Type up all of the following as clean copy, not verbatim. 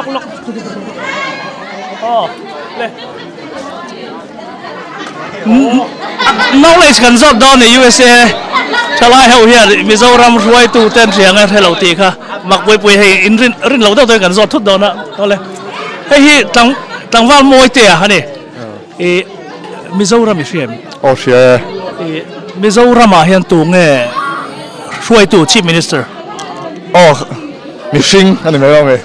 lock. Oh, le. Knowledge kan zot down in USA. Chalai hau here Mizoram ruai tu ten siang at hello ti kha. Mak pui hey in rin lo tu kan zot thut down na. Le. Hey hi tang val moi te ha ni. Mizoram siam. Oh share. Mizoram ah hian tu nge ruai tu chief minister. Oh, missing anh em nghe.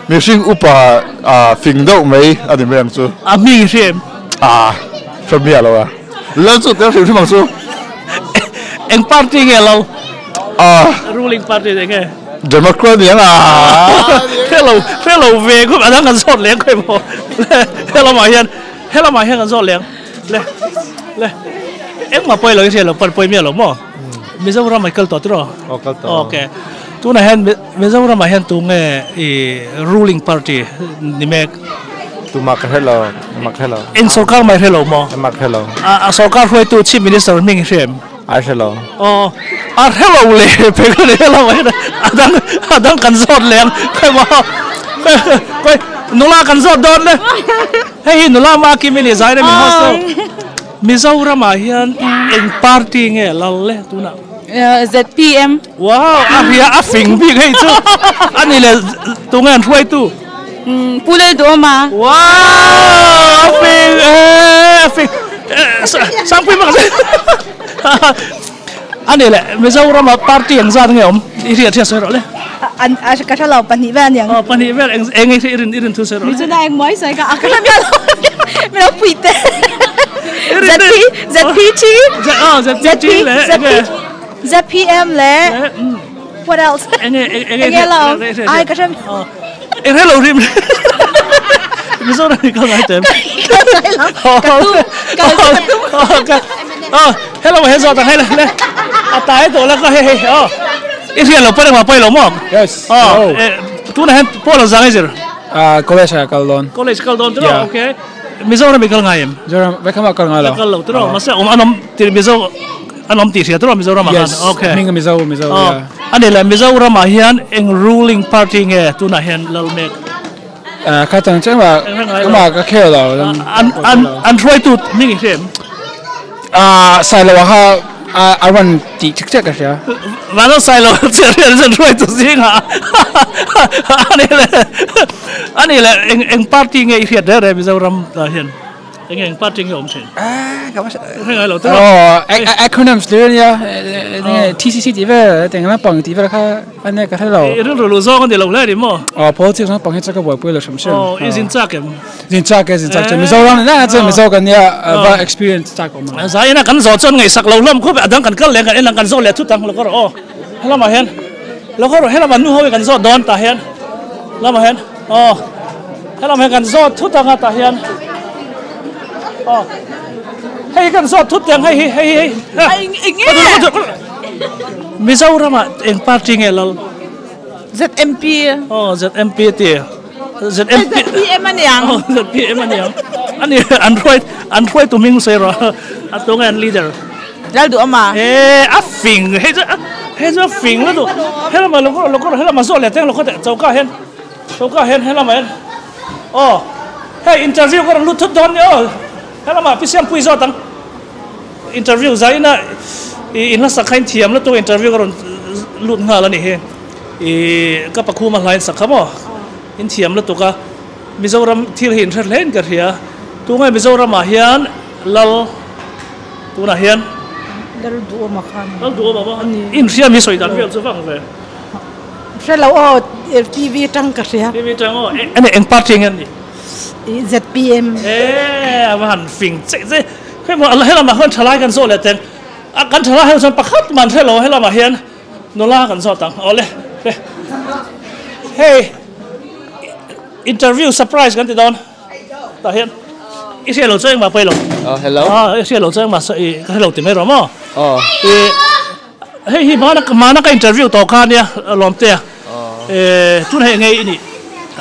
Missing upa phình đâu mấy anh em chú. Mi siam. Chuẩn bị rồi à? Lớn chút theo sự bằng số. Anh party nghe lâu. Ruling party đấy nghe. Democrat nhỉ Hello về cũng bạn đang cần sốt liền quay bộ. Hello mà hiền cần sốt liền. Le. Em mà quay lại cái là quay miệng rồi mà. Bây giờ mình câu tọt rồi. Ok. Tu này hiền bây giờ mình hiền tu nghe ruling party ni mẹ. Tu mặc hello. In Sarkar mai hello mo. Mặc hello. Sarkar huai tu chief minister Ming Shem. Hello. Hello le. Pekon hello mai. Adang kan zot leng. Kai mo. Kai nula kan zot don le. Hey nula ma ki mini zai re mi hostel. Mizoram ah hian eng party nge lal le tu na. ZPM. Wow, afing big hey chu. Ani le tu ngan huai tu. Pulai do ma. Wow, afing. Sampai makasih. Ani le, Mizoram party yang zat nge om. Iri atia sero le. Kata lau pani ban yang. Oh, pani ban eng irin tu sero. Itu dah yang moi saya ka akala mela puite. ZPT. ZPT le. ZPM le. What else? Enge lau. Ai kata. Hello rim. Mizoram ni kau ngajem. Hello hello tang hello le. Atai tu lah kau hey. Ini lo pada apa lo mo? Yes. Tu nak pola zangai jer. College Kaldon. College Kaldon tu, okay. Mizoram ikal ngayem. Mizoram, mereka makal ngalo. Makal lo tu, masa anom tiri anom tiri tu Mizoram makan. Okay. Minggu Mizoram. Ane lah Mizoram ahian eng ruling party nge tu nak hian lalmek. Kata macam apa kau lo. An try tu minggu sem. Saya lawak awan cek kerja. Mana saya lo cerian try tu sih ha. Ane lah eng party nge ikhya dere Mizoram ahian. Eng party nge omsen. Acronyms dia ya. TCC tiba, tengah pang tiba kah, ane kata lo. Itu dulu zong kan dia lo lari mo. Politik sana pang itu kau boleh semua. Izin cak em. Zincak. Mizoram ni, nanti Mizoram ni experience cak om. Saya nak kan zocan ngai sak laulam, kau adang kan kal lengan elang kan zol le tu tang lo kor. Hello mahen. Lo kor hello manu hawi kan zol don tahian. Lo mahen. Hello mahen kan zol tu tang tahian. Hey kan zot tut yang hey. Mizoram eng party ngelal. ZMP. ZMP ti. ZPM man yang. ZPM man yang. Ani Android tu ming sero. Atungan leader. Dal do ama. Afing. Hey afing lah tu. Hela ma lokor hela ma zol le teng lokor chauka hen hela ma hen. Hey interview korang lutut don yo. Hello ma pisiam pui zo tang interview zai na ina sakhain thiam la to interview karon lut nga la ni he ka pakhu ma line sakhamo in thiam la to ka Mizoram thil hin thar len ka ria tu ngai Mizoram ma hian lal tu na hian dal do ma khan ba in ria mi soi dan vel chu wang ve Hello TV tang ka ria TV tang ane eng party ngan ni ZPM. Man fing cek. Hey, Allah hello ma kan thalai kan so le teng. Kan thalai hello san pakhat man hello ma hian nola kan so tang. Ole. Hey. Interview surprise kan ti don. Ta hian. Isi hello cheng ma pai lo. Hello. Isi hello cheng ma hello ti me ro mo. Hey, mana ka interview to khan ya lom te. Tu hai ngai ni.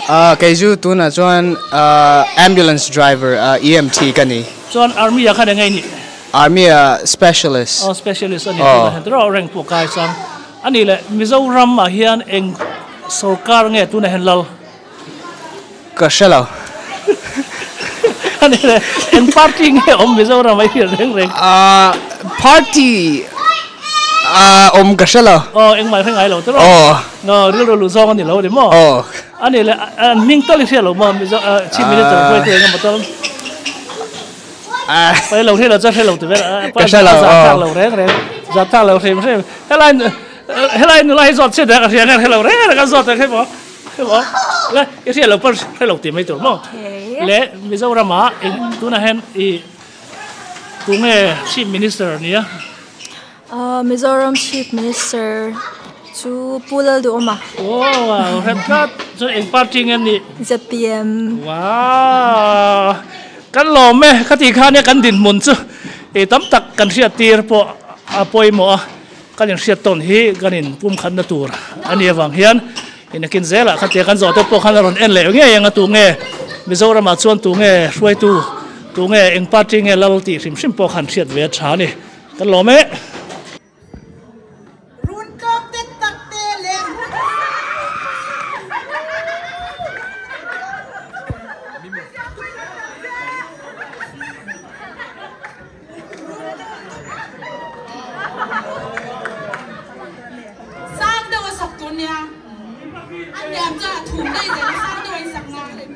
Kaiju tu na chuan ambulance driver EMT kani. Chuan army ya khane ngai ni. Army specialist. Specialist ani tu ro rank po kai sang. Ani le Mizoram ma hian eng sarkar nge tu na hen lal. cả sẽ lâu anh này em party nghe ông bây giờ ra mấy chuyện reng reng party cả sẽ lâu em mày phải ngày lâu thế rồi nó riêng rồi lùi xong anh thì lâu đấy mà anh này là anh minh tới lịch lâu mà bây giờ chỉ mình tới quay tới mà tới phải lâu thế là rất phải lâu từ vậy cả sẽ lâu lâu reng reng giặt thang lâu thêm thêm hết lại nó lại giọt chết đấy cái này hết lâu đấy cái giọt đấy hết bỏ lại cái gì lâu bớt hết lâu tìm mấy tuổi mà lẽ bây giờ ra mà tu na hen tu nghe chief minister nia Mizoram Chief Minister chu pulal do ma wow hết các cho anh party nghe ni ZPM wow kan lo me khati kha ne kan din mun chu tắm tak kan sia tir po apoi mo kan sia ton hi ganin pum khan na tur ani wang hian kin zela khati kan zo to po khan ron en le nge yang tu nge Mizoram ma chuan tu nge ruai tu nge eng party nge lal ti sim po khan siat ve tha ni kan lo me anh em ra thùng đây để sang tôi sẵn ngang lên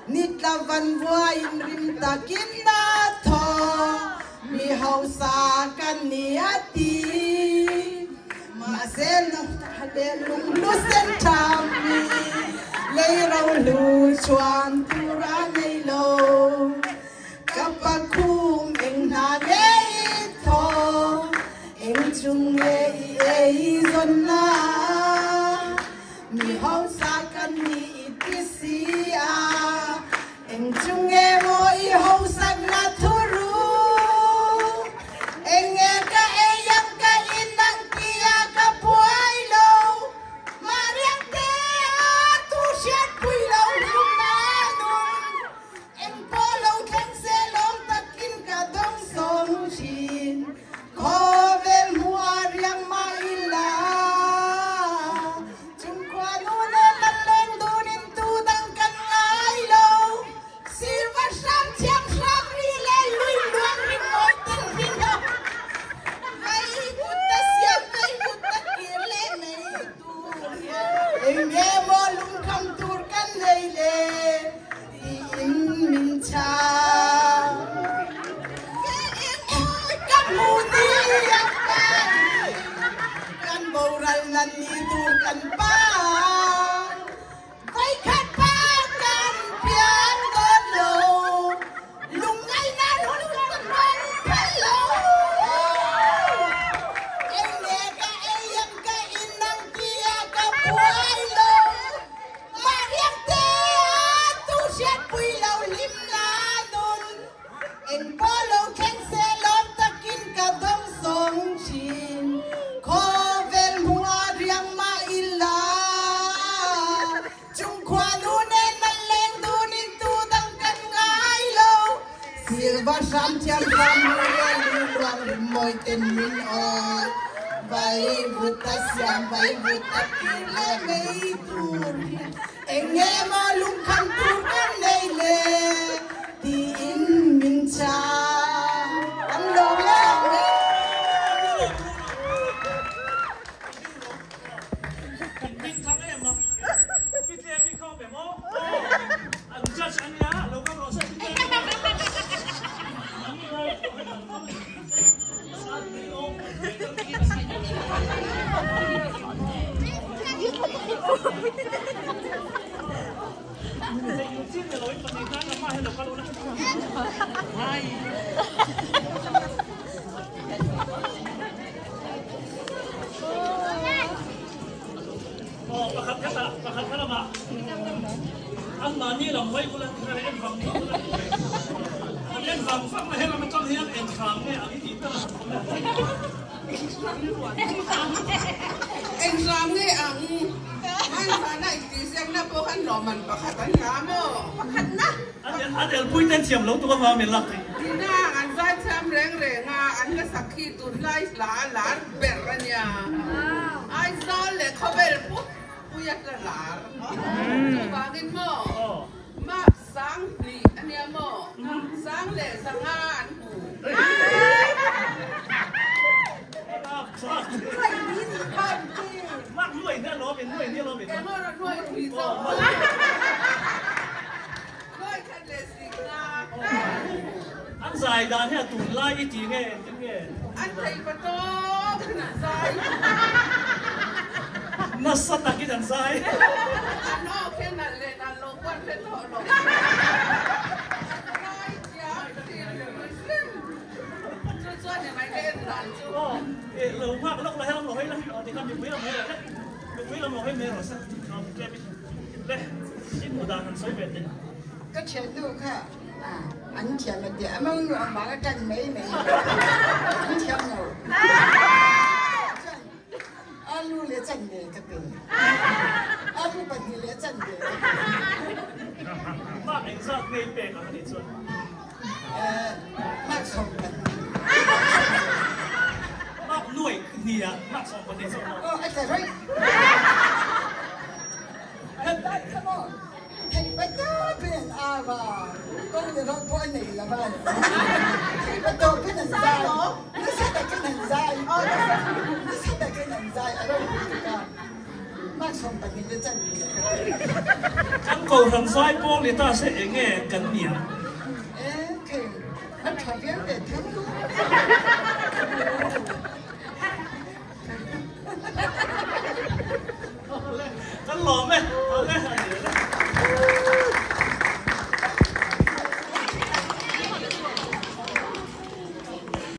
nít la văn vua in rim ta kin na tho mi hau sa kan ni ati ma sen na de lung lu sen tham mi lei rau lu chuan tu ra nei lo kapakum eng na nei tho eng chung ei zon na mi hau sa kan ni iti sia eng chung e mo I hau sak na thuru eng e ka e yang ka inang kia ka puai lo mariang te a tu shet pui lo lum na nun eng po lo thang se lom takin ka dong song chin ko vel muar yang ma ila chung kwa nu na lan leng du nin tu dang kan ai lo silva sham chiang sham ri vụt ta xiang bay vụt ta kêu lê mây tuôn em nghe mà lung khăn tuôn em lê lê tin mình cha anh đâu lê mình thằng em màพี่เจมีข้อแบบว่าอันจัดอันนี้เราก็รอสักทีประคับแค่ประคับแค่ละมาอันนั้นนี่เราไม่พูดแล้วเอ็นฟังนี่เอ็นฟังมาให้เราไม่ต้องเรียนเอ็นฟังเนี่ยอันนี้ดีมากเอ็งรำเนี่ยอ่ะมันมาได้ตีเสียงนะพวกขันรอมันประคับกันยามอ่ะประคับนะอันเดียวพูดเต้นเฉียมลงตัวมาเป็นหลักเลยนี่นะอันใจแชมแรงอ่ะอันก็สักขีตุนไล่หลานเบิดกันเนี่ยไอ้ซอลเลยเขาเบิดปุ๊บกูอยากจะหลานจะวางกินหม้อมาสังลีอันเนี้ยหม้อสังเลยสังงานกูมากด้วยเนี่ยเราเป็นด้วยเนี่ยเราเป็นแต่เมื่อเราด้วยมีสองด้วยแค่เลสิกนะอันใส่ดานเนี่ยตุ่นไล่จริงไงจริงไงอันไทยประตูขนาดใส่น่าสตักกินใส่อันนอกแค่นั้นเลยนั่นลงวันเป็นโถลงเราภาพเราให้เราหลอกให้เราที่ทำอยู่ไม่เราไม่เราอยู่ไม่เราหลอกให้เมย์เราซะเราแก้ไม่ได้ยิ่งหัวดาหันสวยเป็นเลยก็เชิญดูค่ะอันเชิญมาเดี๋ยวมึงมาก็จันไม่อันเชิญเราอาลูเลี้ยจันเดียก็เป็นอาลูปัดเลี้ยจันเดียมากเองสักในเปกอะไรส่วนมากสองกันมากหน่วยเนี่ยมากสองคนในสองโอ้ไอ้แต่ไรเฮ้ยขโมยเฮ้ยไปจ้าเป็นอาบาก็จะร้องตัวไหนละบ้างประตูขึ้นหนังใจนี่ใช่แต่ขึ้นหนังใจนี่ใช่แต่ขึ้นหนังใจอะไรกันมากสองกันนี่จะจังโกทำซ้ายโป้งเลยตาเสียเองไงกันเนี่ยคือมันถอยเยอะเด็ดทั้งลูกกันหล่อไหม